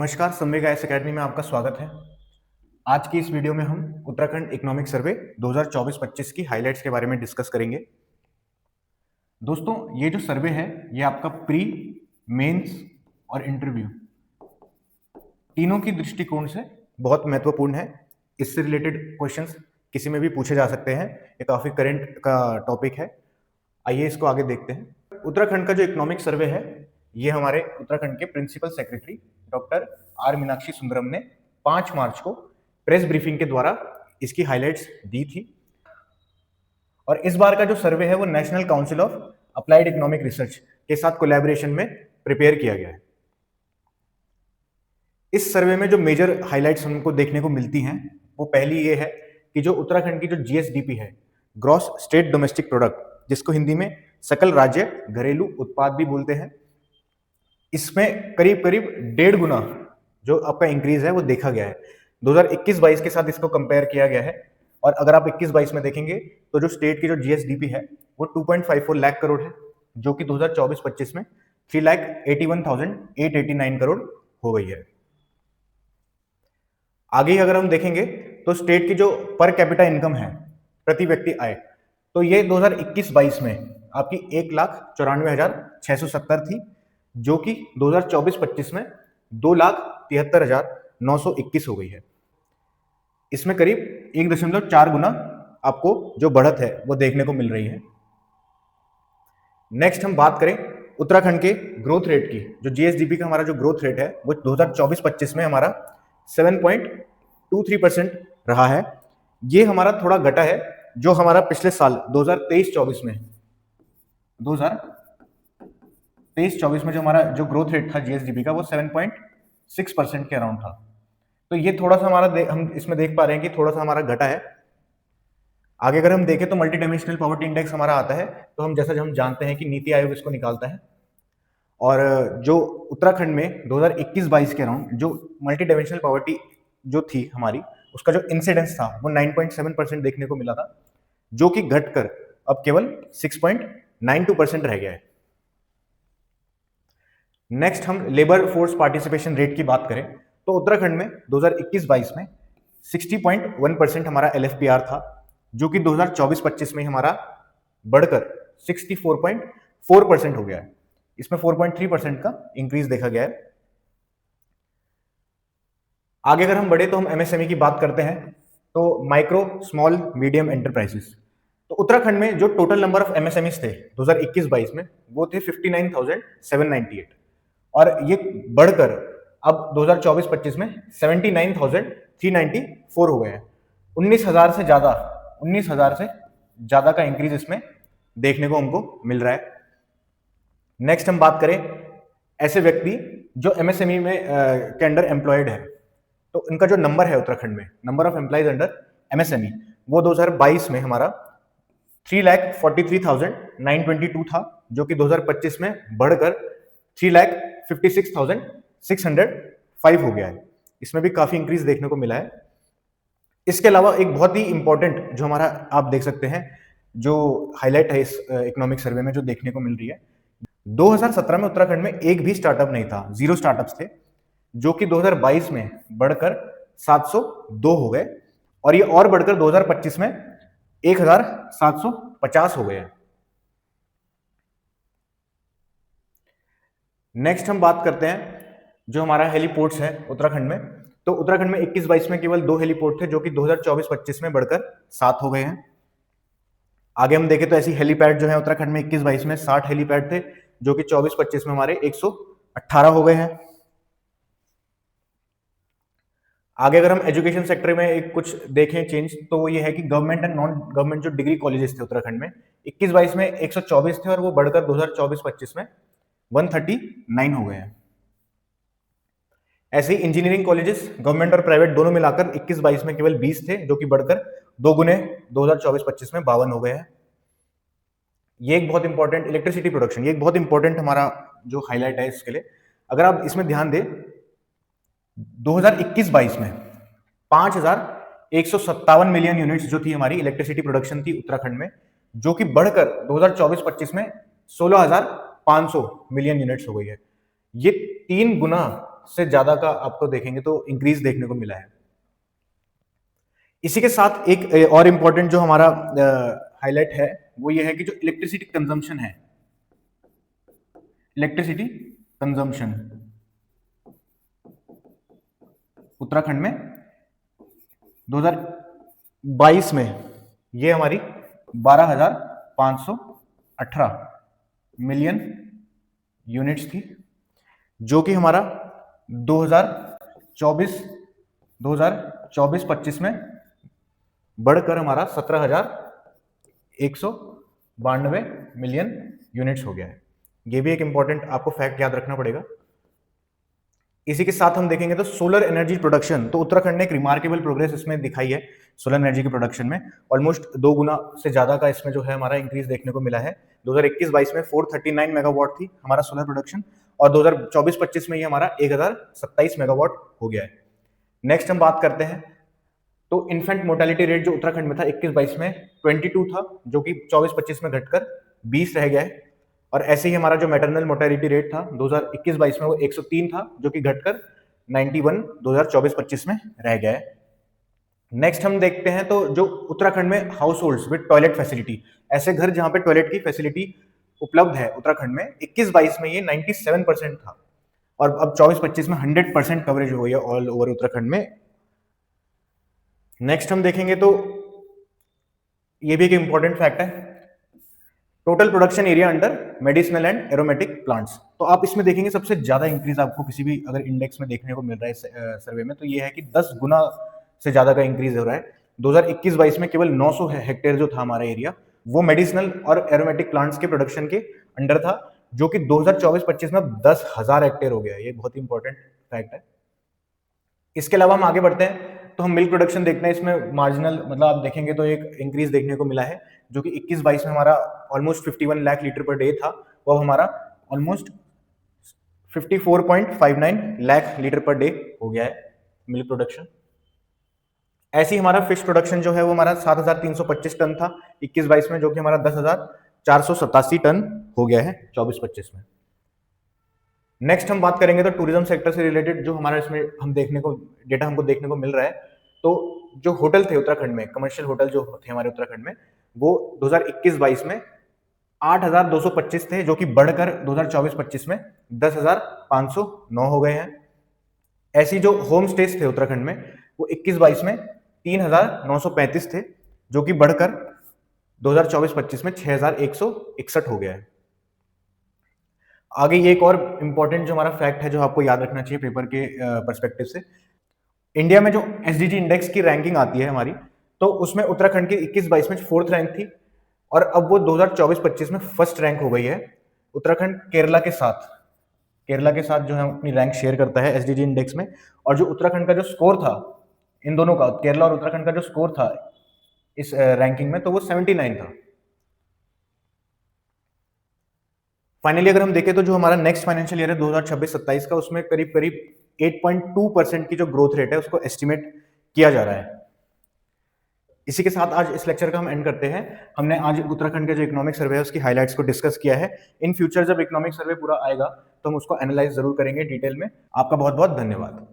नमस्कार, संवेग IAS academy में आपका स्वागत है। आज की इस वीडियो में हम उत्तराखंड इकोनॉमिक सर्वे 2024-25 की हाइलाइट्स के बारे में डिस्कस करेंगे। दोस्तों, ये जो सर्वे है ये आपका प्री, मेंस और इंटरव्यू तीनों की दृष्टिकोण से बहुत महत्वपूर्ण है। इससे रिलेटेड क्वेश्चंस किसी में भी पूछे जा सकते हैं। ये काफी करंट का टॉपिक है। आइए इसको आगे देखते हैं। उत्तराखंड का जो इकोनॉमिक सर्वे है ये हमारे उत्तराखंड के principal secretary doctor R Meenakshi Sundaram ने 5 मार्च को प्रेस ब्रीफिंग के द्वारा इसकी हाइलाइट्स दी थी। और इस बार का जो सर्वे है वो national council of applied economic research के साथ कोलैबोरेशन में प्रिपेयर किया गया है। इस सर्वे में जो मेजर हाइलाइट्स हमको देखने को मिलती हैं वो पहली ये है कि जो उत्तराखंड की जो जीएसडीपी है, ग्रॉस स्टेट डोमेस्टिक प्रोडक्ट, जिसको हिंदी में सकल राज्य घरेलू उत्पाद भी बोलते हैं, इसमें करीब करीब 1.5 गुना जो आपका इंक्रीज है वो देखा गया है। 2021-22 के साथ इसको कंपेयर किया गया है। और अगर आप 21-22 में देखेंगे तो जो स्टेट की जो जीएसडीपी है वो 2.54 लाख करोड़ है, जो कि 2024-25 में 3,81,889 करोड़ हो गई है। आगे अगर हम देखेंगे तो स्टेट की जो पर कैपिटा इनकम है, प्रति व्यक्ति आय, तो ये 2021-22 में आपकी 1,94,670 थी, जो कि 2024-25 में 2,73,921 हो गई है। इसमें करीब 1.4 गुना आपको जो बढ़त है वो देखने को मिल रही है। नेक्स्ट हम बात करें उत्तराखंड के ग्रोथ रेट की। जो जीएसडीपी का हमारा जो ग्रोथ रेट है वो 2024-25 में हमारा 7.23% रहा है। ये हमारा थोड़ा घटा है जो हमारा पिछले साल 2023-24 में जो हमारा जो ग्रोथ रेट था जीएसडीपी का वो 7.6% के अराउंड था। तो ये थोड़ा सा हमारा हम इसमें देख पा रहे हैं कि थोड़ा सा हमारा घटा है। आगे अगर हम देखें तो मल्टी डायमेंशनल पॉवर्टी इंडेक्स हमारा आता है, तो हम जैसा हम जानते हैं कि नीति आयोग इसको निकालता है। और जो उत्तराखंड में 2021-22 के अराउंड जो मल्टी डायमेंशनल पॉवर्टी जो थी हमारी, उसका जो इंसिडेंस था वो 9.7% देखने को मिला था, जो कि घटकर अब केवल 6.92% रह गया है। नेक्स्ट हम लेबर फोर्स पार्टिसिपेशन रेट की बात करें तो उत्तराखंड में 2021-22 में 60.1% हमारा एलएफपीआर था, जो कि 2024-25 में हमारा बढ़कर 64.4% हो गया है। इसमें 4.3% का इंक्रीज देखा गया है। आगे अगर हम बढ़े तो हम एमएसएमई की बात करते हैं, तो माइक्रो स्मॉल मीडियम एंटरप्राइजेस। तो उत्तराखंड में जो टोटल नंबर ऑफ एमएसएमईज थे 2021-22 में वो थे 59,798, और ये बढ़कर अब 2024-25 में 79,394 हो गए हैं। 19,000 से ज्यादा का इंक्रीज इसमें देखने को हमको मिल रहा है। नेक्स्ट हम बात करें ऐसे व्यक्ति जो एमएसएमई में के अंडर एम्प्लॉयड है, तो इनका जो नंबर है उत्तराखंड में, number of employees under MSME, वो 2022 में हमारा 3,43,922 था, जो कि 2025 में बढ़कर 3,56,605 हो गया है। इसमें भी काफी इंक्रीज देखने को मिला है। इसके अलावा एक बहुत ही इंपॉर्टेंट जो हमारा आप देख सकते हैं जो हाईलाइट है इस इकोनॉमिक सर्वे में जो देखने को मिल रही है, 2017 में उत्तराखंड में एक भी स्टार्टअप नहीं था, 0 स्टार्टअप्स थे, जो कि 2022 में बढ़कर 702 हो गए, और ये और बढ़कर 2025 में 1,750 हो गए हैं। नेक्स्ट हम बात करते हैं जो हमारा हेलीपोर्ट्स है उत्तराखंड में। तो उत्तराखंड में 21-22 में केवल 2 हेलीपोर्ट थे, जो कि 2024-25 में बढ़कर 7 हो गए हैं। आगे हम देखें तो ऐसी हेलीपैड जो है उत्तराखंड में 21-22 में 60 हेलीपैड थे, जो कि 24-25 में हमारे 118 हो गए हैं। आगे अगर हम एजुकेशन सेक्टर में एक कुछ देखें चेंज, तो वो ये है कि गवर्नमेंट एंड नॉन गवर्नमेंट जो डिग्री कॉलेजेस थे उत्तराखंड में 21-22 में 124 थे, और वो बढ़कर 2024-25 में 139 हो गए हैं। ऐसे ही इंजीनियरिंग कॉलेजेस गवर्नमेंट और प्राइवेट दोनों मिलाकर 21-22 में केवल 20 थे, जो कि बढ़कर 2 गुने 2024-25 में 52 हो गए हैं। ये एक बहुत इंपॉर्टेंट इलेक्ट्रिसिटी प्रोडक्शन, ये एक बहुत इंपॉर्टेंट हमारा जो हाईलाइट है इसके लिए। अगर आप इसमें ध्यान दें 2021-22 में 5,157 मिलियन यूनिट्स जो थी हमारी इलेक्ट्रिसिटी प्रोडक्शन थी उत्तराखंड में, जो कि बढ़कर 2024-25 में 16,500 मिलियन यूनिट्स हो गई है। ये 3 गुना से ज्यादा का आपको देखेंगे तो इंक्रीज देखने को मिला है। इसी के साथ एक और इंपॉर्टेंट जो हमारा हाईलाइट है वो ये है कि जो इलेक्ट्रिसिटी कंजम्पशन है, इलेक्ट्रिसिटी कंजम्पशन उत्तराखंड में 2022 में ये हमारी 12,518 मिलियन यूनिट्स थी, जो कि हमारा 2024-25 में बढ़कर हमारा 17,192 मिलियन यूनिट्स हो गया है। ये भी एक इंपॉर्टेंट आपको फैक्ट याद रखना पड़ेगा। इसी के साथ हम देखेंगे तो सोलर एनर्जी प्रोडक्शन, तो उत्तराखंड ने एक रिमार्केबल प्रोग्रेस इसमें दिखाई है सोलर एनर्जी के प्रोडक्शन में। ऑलमोस्ट 2 गुना से ज्यादा का इसमें जो है हमारा इंक्रीज देखने को मिला है। 2021-22 में 439 मेगावाट थी हमारा सोलर प्रोडक्शन और 2024-25 में ये हमारा 1027 मेगावाट हो गया है। नेक्स्ट हम बात करते हैं तो इन्फेंट मोर्टेलिटी रेट जो उत्तराखंड में था 21-22 में 22 था, जो कि 24-25 में घटकर 20 रह गया है। और ऐसे ही हमारा जो मैटरनल मोर्टेलिटी रेट था 2021-22 में वो 103 था, जो कि घटकर 91 2024-25 में रह गया है। नेक्स्ट हम देखते हैं तो जो उत्तराखंड में house holds with toilet facility, ऐसे घर जहां पे टॉयलेट की फैसिलिटी उपलब्ध है उत्तराखंड में 21-22 में ये 97% था और अब 24-25 में 100% कवरेज हो गई है ऑल ओवर उत्तराखंड में। नेक्स्ट हम देखेंगे तो ये भी एक इंपॉर्टेंट फैक्ट है, total production area under medicinal and aromatic plants. तो आप इसमें देखेंगे सबसे ज्यादा इंक्रीज आपको किसी भी अगर इंडेक्स में देखने को मिल रहा है सर्वे में, तो ये है कि 10 गुना से ज्यादा का इंक्रीज हो रहा है। 2021-22 में केवल 900 हेक्टेयर जो था हमारा एरिया वो मेडिसिनल और एरोमेटिक प्लांट्स के प्रोडक्शन के अंडर था, जो कि 2024-25 में 10,000 हेक्टेयर हो गया। ये बहुत इंपॉर्टेंट फैक्ट है। इसके अलावा हम आगे बढ़ते हैं तो हम मिल्क प्रोडक्शन देखते हैं। इसमें मार्जिनल मतलब आप देखेंगे तो एक इंक्रीज देखने को मिला है, जो कि 21-22 में हमारा almost 51 lakh litre per day था, वो अब हमारा almost 54.59 lakh litre per day हो गया है मिल्क प्रोडक्शन। ऐसे ही हमारा फिश प्रोडक्शन जो है वो हमारा 7,325 टन था 21-22 में, जो कि हमारा 10,487 टन हो गया है 24-25 में। नेक्स्ट हम बात करेंगे तो टूरिज्म सेक्टर से रिलेटेड जो हमारा इसमें हम देखने को डेटा हमको देखने को मिल रहा है, तो जो होटल थे उत्तराखंड में, कमर्शियल होटल जो थे हमारे उत्तराखंड में, वो 2021-22 में 8,225 थे, जो कि बढ़कर 2024-25 में 10,509 हो गए हैं। ऐसी जो होम स्टेज थे उत्तराखंड में वो 21-22 में 3,935 थे, जो कि बढ़कर 2024-25 में 6,161 हो गया है। आगे ये एक और इंपॉर्टेंट जो हमारा फैक्ट है जो आपको याद रखना चाहिए पेपर के पर्सपेक्टिव से, इंडिया में जो एसडीजी इंडेक्स की रैंकिंग आती है हमारी, तो उसमें उत्तराखंड की 21-22 में 4th रैंक थी और अब वो 2024-25 में 1st रैंक हो गई है। उत्तराखंड केरला के साथ जो है अपनी रैंक शेयर करता है एसडीजी इंडेक्स में, और जो उत्तराखंड का जो स्कोर था इन दोनों का, केरला और उत्तराखंड का जो स्कोर था इस रैंकिंग में, तो वो 79 था। फाइनली अगर हम देखें तो जो हमारा नेक्स्ट फाइनेंशियल ईयर है 2026-27 का, उसमें करीब करीब 8.2% की जो ग्रोथ रेट है उसको एस्टिमेट किया जा रहा है। इसी के साथ आज इस लेक्चर का हम एंड करते हैं। हमने आज उत्तराखंड के जो इकोनॉमिक सर्वे है उसकी हाइलाइट्स को डिस्कस किया है। इन फ्यूचर जब इकोनॉमिक सर्वे पूरा आएगा तो हम उसको एनालाइज जरूर करेंगे डिटेल में। आपका बहुत बहुत धन्यवाद।